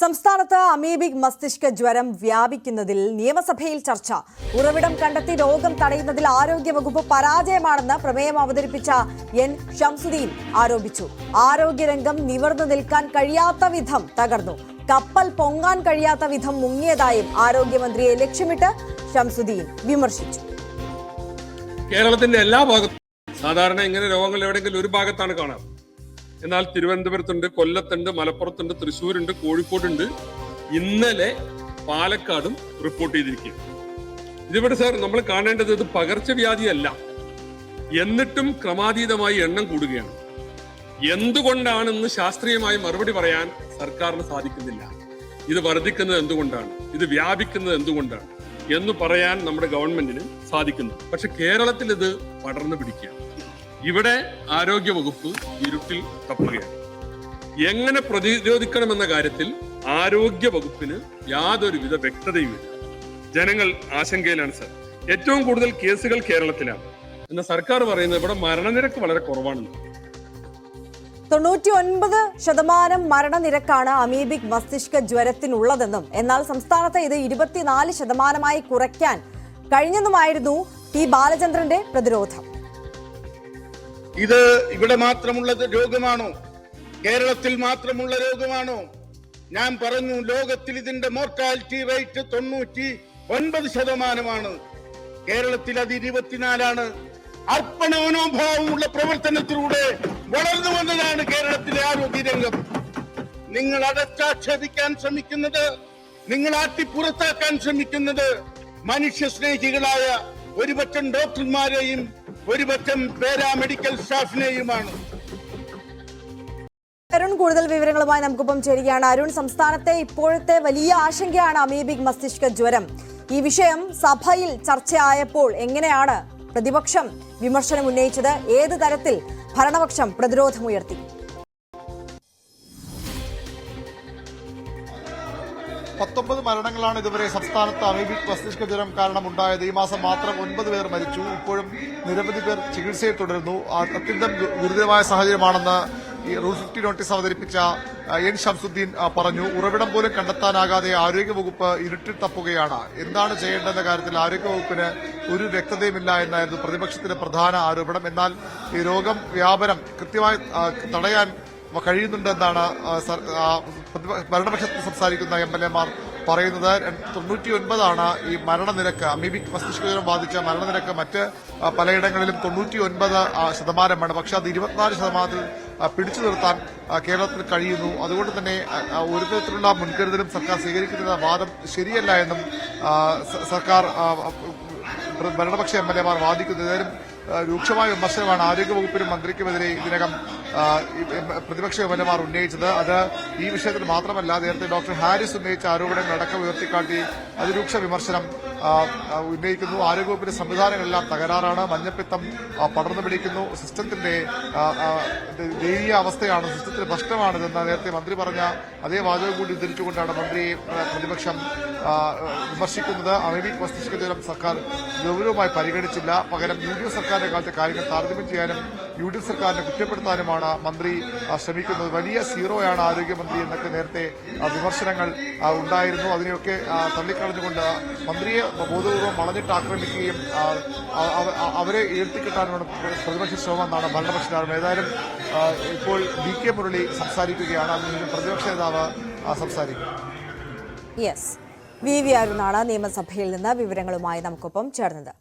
സംസ്ഥാനത്ത് അമീബിക് മസ്തിഷ്ക ജ്വരം വ്യാപിക്കുന്നതിൽ നിയമസഭയിൽ ചർച്ച. ഉറവിടം കണ്ടെത്തി രോഗം തടയുന്നതിൽ ആരോഗ്യവകുപ്പ് പരാജയമാണെന്ന് പ്രമേയം അവതരിപ്പിച്ച എൻ ഷംസുദ്ദീൻ ആരോപിച്ചു. ആരോഗ്യരംഗം നിവർന്നു നിൽക്കാൻ കഴിയാത്ത വിധം തകർന്നു. കപ്പൽ പൊങ്ങാൻ കഴിയാത്ത വിധം മുങ്ങിയതായും ആരോഗ്യമന്ത്രിയെ ലക്ഷ്യമിട്ട് ഷംസുദ്ദീൻ വിമർശിച്ചു. കേരളത്തിന്റെ എല്ലാ ഭാഗത്തും സാധാരണ ഇങ്ങനെ രോഗങ്ങൾ എവിടെയെങ്കിലും ഒരു ഭാഗത്താണ് കാണാറ്. എന്നാൽ തിരുവനന്തപുരത്തുണ്ട്, കൊല്ലത്തുണ്ട്, മലപ്പുറത്തുണ്ട്, തൃശ്ശൂരുണ്ട്, കോഴിക്കോടുണ്ട്, ഇന്നലെ പാലക്കാടും റിപ്പോർട്ട് ചെയ്തിരിക്കുകയാണ്. ഇതിവിടെ സാർ നമ്മൾ കാണേണ്ടത് ഇത് പകർച്ചവ്യാധിയല്ല, എന്നിട്ടും ക്രമാതീതമായി എണ്ണം കൂടുകയാണ്. എന്തുകൊണ്ടാണെന്ന് ശാസ്ത്രീയമായി മറുപടി പറയാൻ സർക്കാരിന് സാധിക്കുന്നില്ല. ഇത് വർദ്ധിക്കുന്നത് എന്തുകൊണ്ടാണ്, ഇത് വ്യാപിക്കുന്നത് എന്തുകൊണ്ടാണ് എന്ന് പറയാൻ നമ്മുടെ ഗവൺമെന്റിന് സാധിക്കുന്നു. പക്ഷെ കേരളത്തിൽ ഇത് പടർന്നു പിടിക്കുകയാണ്. ഇവിടെ ആരോഗ്യ വകുപ്പ് ഇരുട്ടിൽ തപ്പുകയാണ്. എങ്ങനെ പ്രതിരോധിക്കണമെന്ന കാര്യത്തിൽ ആരോഗ്യ വകുപ്പിന് യാതൊരുവിധ വ്യക്തതയുമില്ല. ജനങ്ങൾ ആശങ്കയിലാണ് സർ. ഏറ്റവും കൂടുതൽ കേസുകൾ കേരളത്തിലാണ് എന്ന സർക്കാർ പറയുന്നത് ഇവിടെ മരണനിരക്ക് വളരെ കുറവാണെന്ന്. 99% മരണനിരക്കാണ് അമീബിക് മസ്തിഷ്ക ജ്വരത്തിനുള്ളതെന്നും എന്നാൽ സംസ്ഥാനത്ത് ഇത് 24% കുറയ്ക്കാൻ കഴിഞ്ഞെന്നുമായിരുന്നു ടി ബാലചന്ദ്രന്റെ പ്രതിരോധം. ഇത് ഇവിടെ മാത്രമുള്ള രോഗമാണോ? കേരളത്തിൽ മാത്രമുള്ള രോഗമാണോ? ഞാൻ പറഞ്ഞു, ലോകത്തിൽ ഇതിന്റെ മോർട്ടാലിറ്റി റേറ്റ് 99%. കേരളത്തിൽ അത് 24%. അർപ്പണ മനോഭാവമുള്ള പ്രവർത്തനത്തിലൂടെ വളർന്നു വന്നതാണ് കേരളത്തിലെ ആരോഗ്യരംഗം. നിങ്ങൾ അടച്ചാക്ഷേപിക്കാൻ ശ്രമിക്കുന്നത്, നിങ്ങൾ ആട്ടിപ്പുറത്താക്കാൻ ശ്രമിക്കുന്നത് മനുഷ്യ സ്നേഹികളായ ഒരുപറ്റം ഡോക്ടർമാരെയും ഒരുപറ്റം പാരാമെഡിക്കൽ സ്റ്റാഫിനെയുമാണ്. അരുൺ കൂടുതൽ വിവരങ്ങളുമായി നമുക്കൊപ്പം ചേരുകയാണ്. അരുൺ, സംസ്ഥാനത്തെ ഇപ്പോഴത്തെ വലിയ ആശങ്കയാണ് അമീബിക് മസ്തിഷ്ക ജ്വരം. ഈ വിഷയം സഭയിൽ ചർച്ചയായപ്പോൾ എങ്ങനെയാണ് പ്രതിപക്ഷം വിമർശനം ഉന്നയിച്ചത്? ഏത് തരത്തിൽ ഭരണപക്ഷം പ്രതിരോധമുയർത്തി? 19 മരണങ്ങളാണ് ഇതുവരെ സംസ്ഥാനത്ത് അമീബിക് മസ്തിഷ്ക ജ്വരം കാരണമുണ്ടായത്. ഈ മാസം മാത്രം 9 പേർ മരിച്ചു. ഇപ്പോഴും നിരവധി പേർ ചികിത്സയിൽ തുടരുന്നു. അത്യന്തം ഗുരുതരമായ സാഹചര്യമാണെന്ന് ഈ റൂൾ 50 നോട്ടീസ് അവതരിപ്പിച്ച എൻ ഷംസുദ്ദീൻ പറഞ്ഞു. ഉറവിടം പോലും കണ്ടെത്താനാകാതെ ആരോഗ്യവകുപ്പ് ഇരുട്ടിൽ തപ്പുകയാണ്. എന്താണ് ചെയ്യേണ്ടതെന്ന കാര്യത്തിൽ ആരോഗ്യവകുപ്പിന് ഒരു വ്യക്തതയുമില്ല എന്നായിരുന്നു പ്രതിപക്ഷത്തിന്റെ പ്രധാന ആരോപണം. എന്നാൽ ഈ രോഗം വ്യാപനം കൃത്യമായി തടയാൻ കഴിയുന്നുണ്ടെന്നാണ് ഭരണപക്ഷത്തിൽ സംസാരിക്കുന്ന എംഎൽഎമാർ പറയുന്നത്. 99% ഈ മരണനിരക്ക്, അമീബിക് മസ്തിഷ്ക ജ്വരം ബാധിച്ച മരണനിരക്ക് മറ്റ് പലയിടങ്ങളിലും 99%. പക്ഷെ അത് 24% പിടിച്ചു നിർത്താൻ കേരളത്തിൽ കഴിയുന്നു. അതുകൊണ്ട് തന്നെ ഒരു തരത്തിലുള്ള മുൻകരുതലും സർക്കാർ സ്വീകരിക്കുന്ന വാദം ശരിയല്ല എന്നും സർക്കാർ ഭരണപക്ഷ എംഎൽഎമാർ വാദിക്കുന്നു. ഏതായാലും രൂക്ഷമായ വിമർശനമാണ് ആരോഗ്യവകുപ്പിനും മന്ത്രിക്കുമെതിരെ ഇതിനകം പ്രതിപക്ഷ എംഎൽഎമാർ ഉന്നയിച്ചത്. അത് ഈ വിഷയത്തിൽ മാത്രമല്ല, നേരത്തെ ഡോക്ടർ ഹാരിസ് ഉന്നയിച്ച ആരോപണങ്ങളടക്കം ഉയർത്തിക്കാട്ടി അതിരൂക്ഷ വിമർശനം ഉന്നയിക്കുന്നു. ആരോഗ്യവകുപ്പിന്റെ സംവിധാനങ്ങളെല്ലാം തകരാറാണ്, മഞ്ഞപ്പിത്തം പടർന്നു പിടിക്കുന്നു, സിസ്റ്റത്തിന്റെ ദയനീയ അവസ്ഥയാണ്, സിസ്റ്റത്തിന് പ്രശ്നമാണിതെന്ന് നേരത്തെ മന്ത്രി പറഞ്ഞ അതേ വാചകം കൂടി ഉദ്ധരിച്ചുകൊണ്ടാണ് മന്ത്രിയെ പ്രതിപക്ഷം വിമർശിക്കുന്നത്. അമീബിക് മസ്തിഷ്ക ജ്വരം സർക്കാർ ഗൗരവമായി പരിഗണിച്ചില്ല. പകരം UDF സർക്കാരിന്റെ കാലത്തെ കാര്യങ്ങൾ താരതമ്യം ചെയ്യാനും UDF സർക്കാരിനെ കുറ്റപ്പെടുത്താനുമാണ് മന്ത്രി ശ്രമിക്കുന്നത്. വലിയ സീറോയാണ് ആരോഗ്യമന്ത്രി എന്നൊക്കെ നേരത്തെ വിമർശനങ്ങൾ ഉണ്ടായിരുന്നു. അതിനെയൊക്കെ തള്ളിക്കളഞ്ഞുകൊണ്ട് മന്ത്രിയെ ബോധപൂർവ്വം വളഞ്ഞിട്ട് ആക്രമിക്കുകയും അവരെ ഉയർത്തിക്കിട്ടാനുള്ള പ്രതിപക്ഷ ശ്രമം എന്നാണ് ഭരണപക്ഷ. ഏതായാലും ഇപ്പോൾ DK മുരളി സംസാരിക്കുകയാണ്. അതിന് പ്രതിപക്ഷ നേതാവ് സംസാരിക്കും. VV അരുണാണ് നിയമസഭയിൽ നിന്ന് വിവരങ്ങളുമായി നമുക്കൊപ്പം ചേർന്നത്.